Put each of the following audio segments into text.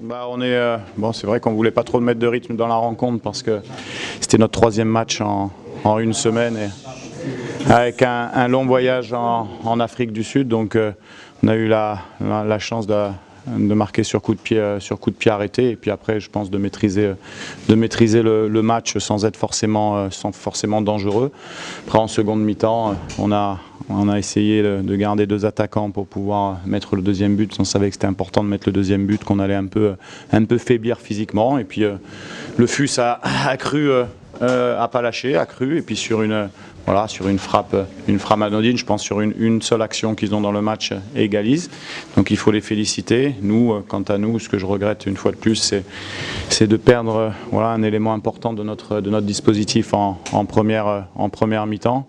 Bon, c'est vrai qu'on voulait pas trop mettre de rythme dans la rencontre parce que c'était notre troisième match en une semaine et avec un long voyage en Afrique du Sud. Donc on a eu la chance de marquer sur coup de pied arrêté et puis après je pense de maîtriser le match sans être forcément dangereux. Après en seconde mi-temps on a essayé de garder deux attaquants pour pouvoir mettre le deuxième but. On savait que c'était important de mettre le deuxième but, qu'on allait un peu faiblir physiquement. Et puis le FUS a pas lâché, a cru. Et puis sur une frappe anodine, je pense sur une seule action qu'ils ont dans le match, égalise. Donc il faut les féliciter. Nous, quant à nous, ce que je regrette une fois de plus, c'est de perdre un élément important de notre dispositif en première mi-temps.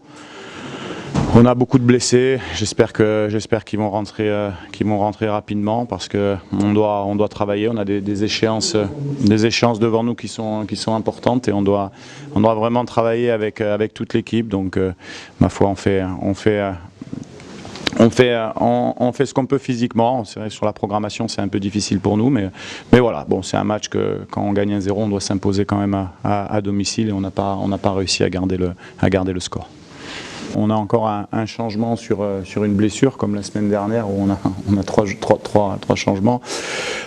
On a beaucoup de blessés, j'espère qu'ils vont rentrer rapidement parce qu'on doit travailler, on a des échéances devant nous qui sont importantes et on doit vraiment travailler avec toute l'équipe. Donc ma foi on fait ce qu'on peut physiquement. C'est vrai, sur la programmation c'est un peu difficile pour nous, mais voilà, bon, c'est un match que quand on gagne 1-0 on doit s'imposer quand même à domicile et on n'a pas réussi à garder le score. On a encore un changement sur une blessure comme la semaine dernière où on a trois changements.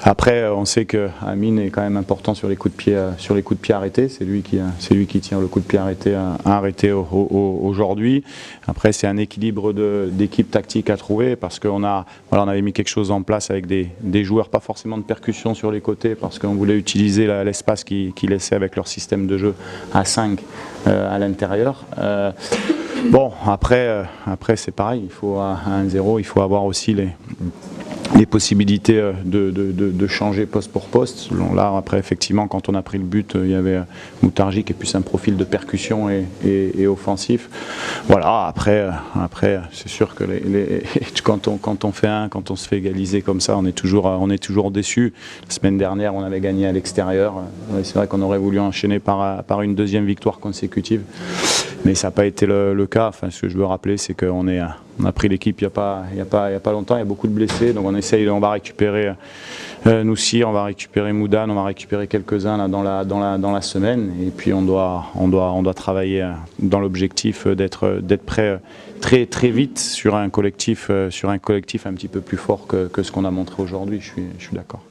Après on sait que Amine est quand même important sur les coups de pied arrêtés. C'est lui qui tient le coup de pied arrêté aujourd'hui. Après c'est un équilibre d'équipe tactique à trouver parce qu'on avait mis quelque chose en place avec des joueurs pas forcément de percussion sur les côtés parce qu'on voulait utiliser l'espace qu'ils laissaient avec leur système de jeu à 5 à l'intérieur. Bon, après c'est pareil, il faut à 1-0, il faut avoir aussi les possibilités de changer poste pour poste. Là, après, effectivement, quand on a pris le but, il y avait Moutarji qui est plus un profil de percussion et offensif. Voilà, après c'est sûr que quand on se fait égaliser comme ça, on est toujours déçu. La semaine dernière, on avait gagné à l'extérieur. C'est vrai qu'on aurait voulu enchaîner par une deuxième victoire consécutive. Mais ça n'a pas été le cas. Enfin, ce que je veux rappeler, c'est qu'on a pris l'équipe il n'y a pas longtemps, il y a beaucoup de blessés, donc on va récupérer Noussir, on va récupérer Moudane, on va récupérer quelques-uns là, dans la semaine, et puis on doit travailler dans l'objectif d'être prêt très vite sur un collectif un petit peu plus fort que ce qu'on a montré aujourd'hui. Je suis d'accord.